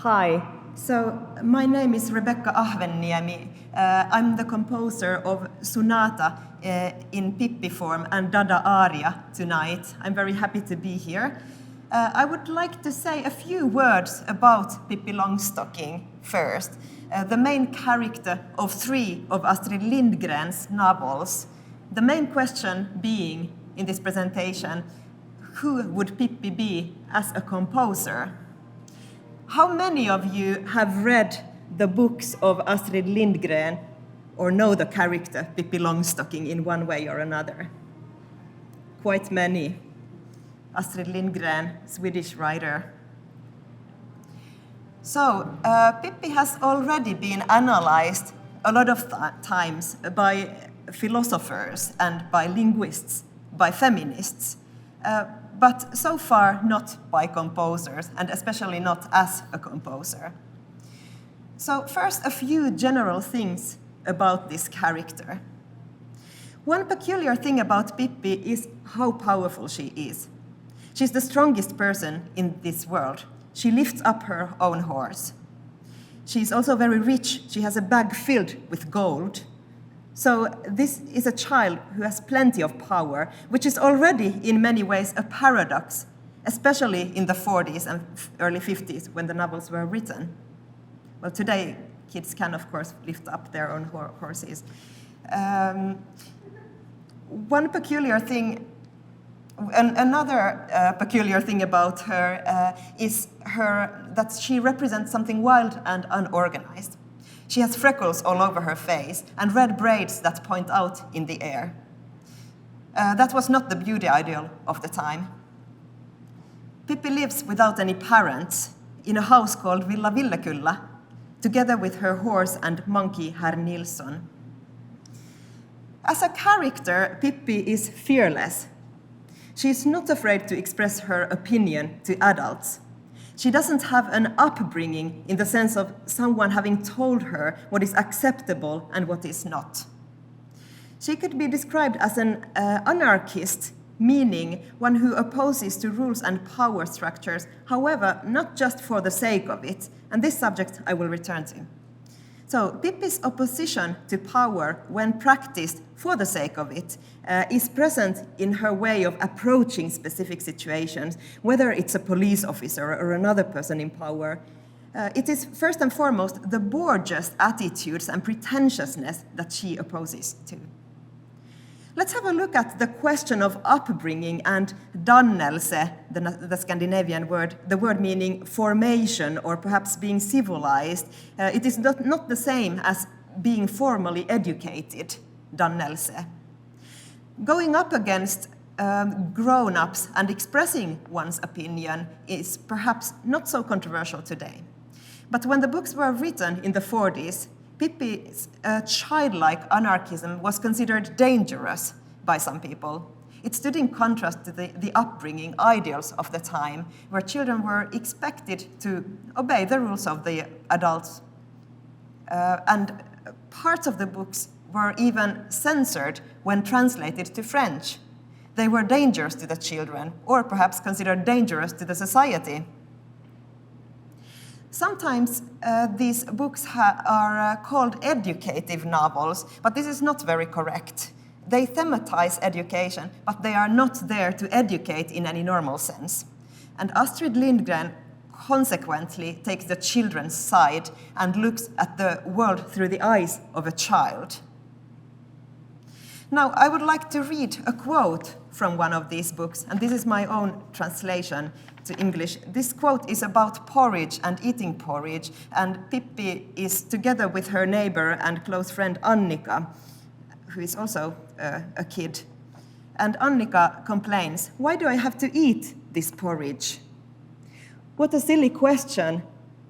Hi, so my name is Rebecka Ahvenniemi. I'm the composer of Sonata in Pippi form and Dada aria tonight. I'm very happy to be here. I would like to say a few words about Pippi Longstocking first, the main character of 3 of Astrid Lindgren's novels. The main question being, in this presentation, who would Pippi be as a composer? How many of you have read the books of Astrid Lindgren or know the character Pippi Longstocking in one way or another? Quite many. Astrid Lindgren, Swedish writer. So, Pippi has already been analyzed a lot of times by philosophers and by linguists, by feminists, but so far not by composers, and especially not as a composer. So first, a few general things about this character. One peculiar thing about Pippi is how powerful she is. She's the strongest person in this world. She lifts up her own horse. She's also very rich. She has a bag filled with gold. So this is a child who has plenty of power, which is already in many ways a paradox, especially in the 40s and early 50s when the novels were written. Well, today kids can, of course, lift up their own horses. One peculiar thing, another peculiar thing about her is that she represents something wild and unorganized. She has freckles all over her face and red braids that point out in the air. That was not the beauty ideal of the time. Pippi lives without any parents in a house called Villa Villekulla, together with her horse and monkey Herr Nilsson. As a character, Pippi is fearless. She is not afraid to express her opinion to adults. She doesn't have an upbringing in the sense of someone having told her what is acceptable and what is not. She could be described as an anarchist, meaning one who opposes to rules and power structures, however, not just for the sake of it, and this subject I will return to. So Pippi's opposition to power, when practiced for the sake of it, is present in her way of approaching specific situations, whether it's a police officer or another person in power. It is first and foremost the bourgeois attitudes and pretentiousness that she opposes to. Let's have a look at the question of upbringing and dannelse, the Scandinavian word, the word meaning formation or perhaps being civilized. It is not the same as being formally educated, dannelse. Going up against grown-ups and expressing one's opinion is perhaps not so controversial today. But when the books were written in the 40s, Pippi's childlike anarchism was considered dangerous by some people. It stood in contrast to the upbringing ideals of the time, where children were expected to obey the rules of the adults. And parts of the books were even censored when translated to French. They were dangerous to the children, or perhaps considered dangerous to the society. Sometimes these books are called educative novels, but this is not very correct. They thematize education, but they are not there to educate in any normal sense. And Astrid Lindgren consequently takes the children's side and looks at the world through the eyes of a child. Now, I would like to read a quote from one of these books, and this is my own translation to English. This quote is about porridge and eating porridge, and Pippi is together with her neighbor and close friend Annika, who is also a kid. And Annika complains, "Why do I have to eat this porridge?" "What a silly question,"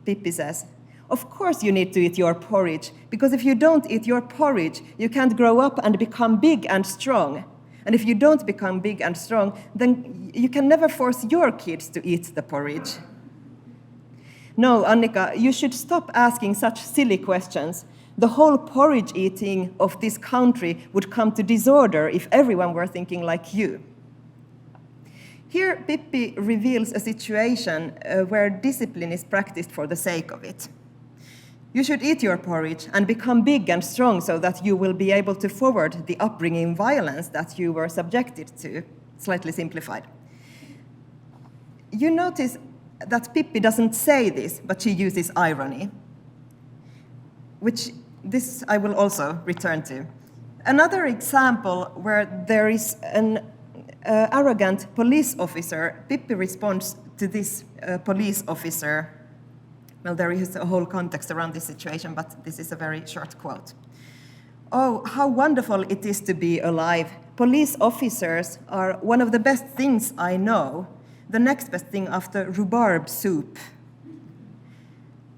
Pippi says. "Of course you need to eat your porridge, because if you don't eat your porridge, you can't grow up and become big and strong. And if you don't become big and strong, then you can never force your kids to eat the porridge." "No, Annika, you should stop asking such silly questions. The whole porridge eating of this country would come to disorder if everyone were thinking like you." Here, Pippi reveals a situation where discipline is practiced for the sake of it. You should eat your porridge and become big and strong so that you will be able to forward the upbringing violence that you were subjected to, slightly simplified. You notice that Pippi doesn't say this, but she uses irony, which this I will also return to. Another example where there is an arrogant police officer, Pippi responds to this police officer. Well, there is a whole context around this situation, but this is a very short quote. "Oh, how wonderful it is to be alive. Police officers are one of the best things I know. The next best thing after rhubarb soup."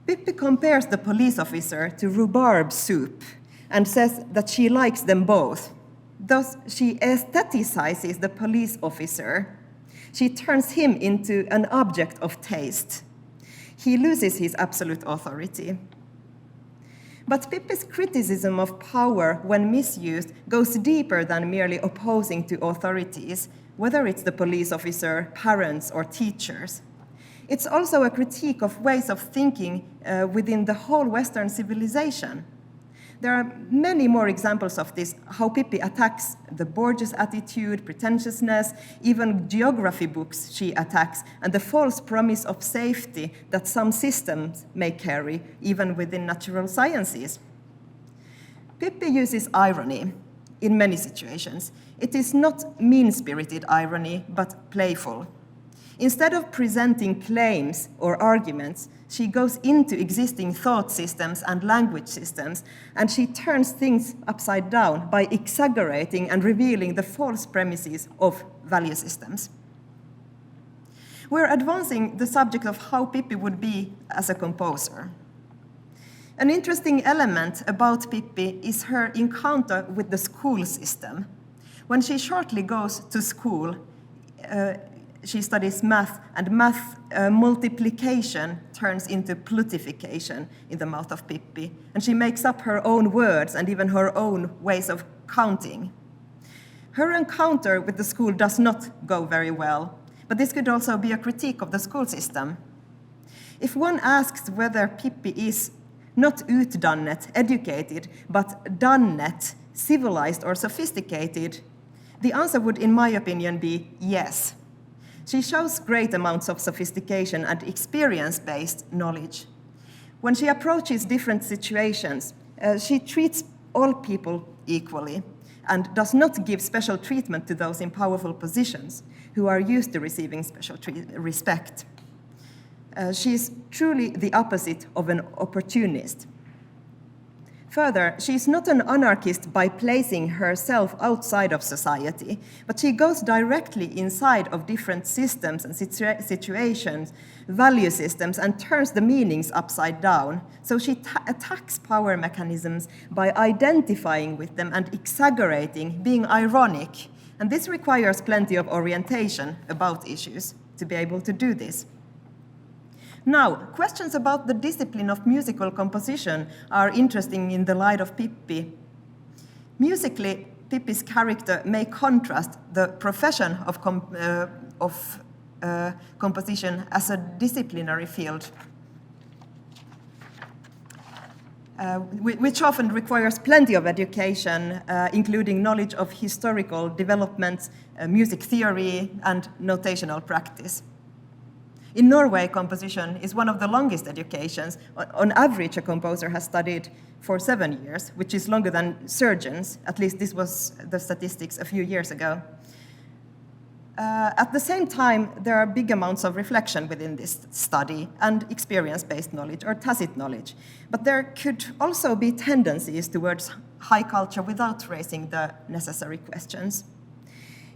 Pippi compares the police officer to rhubarb soup and says that she likes them both. Thus, she aestheticizes the police officer. She turns him into an object of taste. He loses his absolute authority. But Pippi's criticism of power, when misused, goes deeper than merely opposing to authorities, whether it's the police officer, parents, or teachers. It's also a critique of ways of thinking within the whole Western civilization. There are many more examples of this, how Pippi attacks the Borges attitude, pretentiousness, even geography books she attacks, and the false promise of safety that some systems may carry, even within natural sciences. Pippi uses irony in many situations. It is not mean-spirited irony, but playful. Instead of presenting claims or arguments, she goes into existing thought systems and language systems, and she turns things upside down by exaggerating and revealing the false premises of value systems. We're advancing the subject of how Pippi would be as a composer. An interesting element about Pippi is her encounter with the school system. When she shortly goes to school, she studies math, and math multiplication turns into plutification in the mouth of Pippi, and she makes up her own words and even her own ways of counting. Her encounter with the school does not go very well, but this could also be a critique of the school system. If one asks whether Pippi is not utdannet, educated, but dannet, civilized or sophisticated, the answer would, in my opinion, be yes. She shows great amounts of sophistication and experience-based knowledge. When she approaches different situations, she treats all people equally and does not give special treatment to those in powerful positions who are used to receiving special respect. She is truly the opposite of an opportunist. Further, she is not an anarchist by placing herself outside of society, but she goes directly inside of different systems and situations, value systems, and turns the meanings upside down. So she attacks power mechanisms by identifying with them and exaggerating, being ironic. And this requires plenty of orientation about issues to be able to do this. Now, questions about the discipline of musical composition are interesting in the light of Pippi. Musically, Pippi's character may contrast the profession of composition as a disciplinary field, which often requires plenty of education, including knowledge of historical developments, music theory, and notational practice. In Norway, composition is one of the longest educations. On average, a composer has studied for 7 years, which is longer than surgeons. At least this was the statistics a few years ago. At the same time, there are big amounts of reflection within this study and experience-based knowledge or tacit knowledge. But there could also be tendencies towards high culture without raising the necessary questions.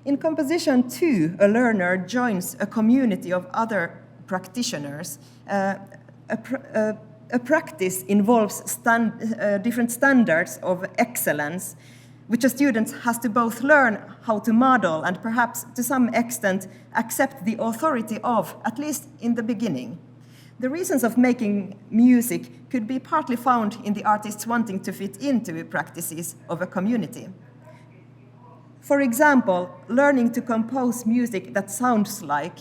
In composition, too, a learner joins a community of other practitioners. A practice involves different standards of excellence, which a student has to both learn how to model and perhaps to some extent accept the authority of, at least in the beginning. The reasons of making music could be partly found in the artists wanting to fit into practices of a community. For example, learning to compose music that sounds like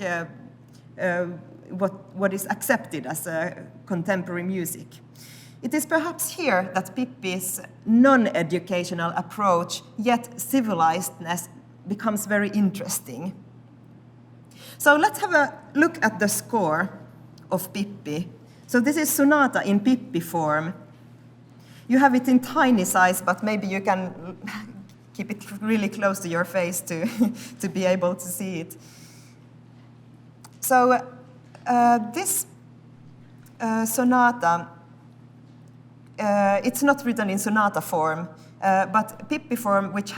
what is accepted as contemporary music. It is perhaps here that Pippi's non-educational approach, yet civilizedness, becomes very interesting. So let's have a look at the score of Pippi. So this is sonata in Pippi form. You have it in tiny size, but maybe you can keep it really close to your face to be able to see it. So this sonata, it's not written in sonata form, but Pippi form, which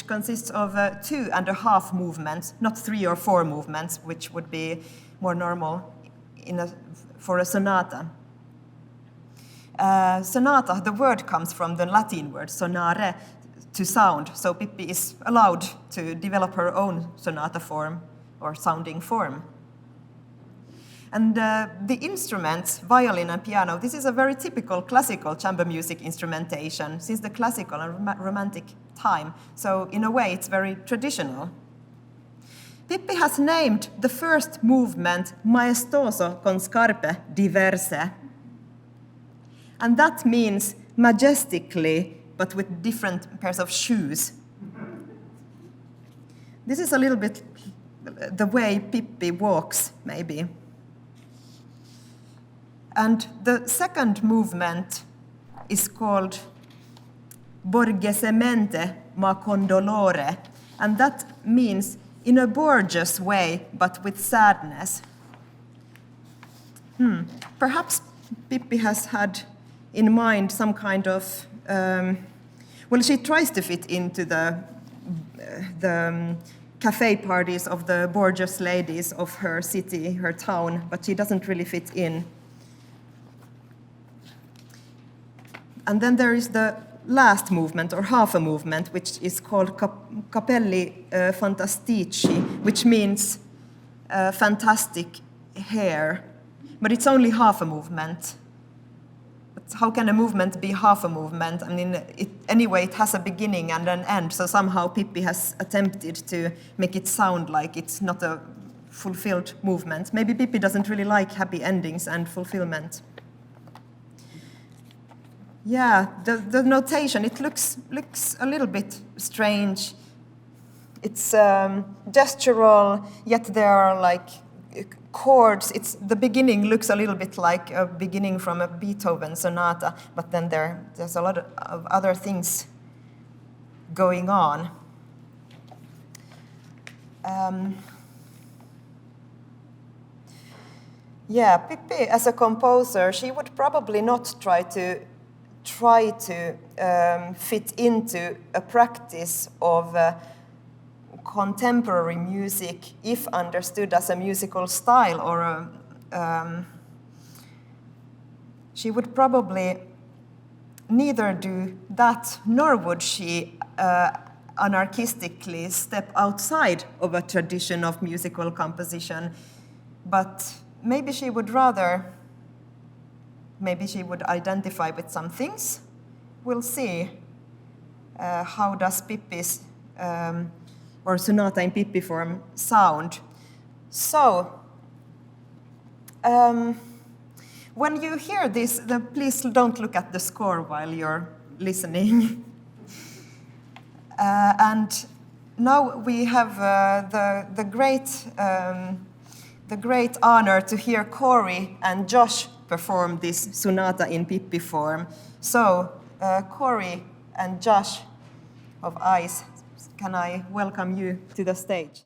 consists of 2.5 movements, not 3 or 4 movements, which would be more normal for a sonata. Sonata, the word comes from the Latin word sonare, to sound. So Pippi is allowed to develop her own sonata form or sounding form. And the instruments, violin and piano, this is a very typical classical chamber music instrumentation since the classical and romantic time. So in a way, it's very traditional. Pippi has named the first movement maestoso con scarpe diverse. And that means majestically, but with different pairs of shoes. This is a little bit the way Pippi walks, maybe. And the second movement is called borgesemente ma con dolore, and that means in a gorgeous way, but with sadness. Perhaps Pippi has had in mind some kind of, well, she tries to fit into the cafe parties of the gorgeous ladies of her city, her town, but she doesn't really fit in. And then there is the last movement, or half a movement, which is called capelli fantastici, which means fantastic hair. But it's only half a movement. But how can a movement be half a movement? I mean, anyway, it has a beginning and an end, so somehow Pippi has attempted to make it sound like it's not a fulfilled movement. Maybe Pippi doesn't really like happy endings and fulfillment. Yeah, the notation, it looks a little bit strange. It's gestural, yet there are like chords. The beginning looks a little bit like a beginning from a Beethoven sonata, but then there's a lot of other things going on. Yeah, Pippi as a composer, she would probably not try to fit into a practice of contemporary music if understood as a musical style, or she would probably neither do that, nor would she anarchistically step outside of a tradition of musical composition, but maybe she would identify with some things. We'll see how does Pippi's or sonata in Pippi form sound. So, when you hear this, please don't look at the score while you're listening. And now we have the great honor to hear Corey and Josh perform this sonata in Pippi form. So, Corey and Josh of ICE, can I welcome you to the stage?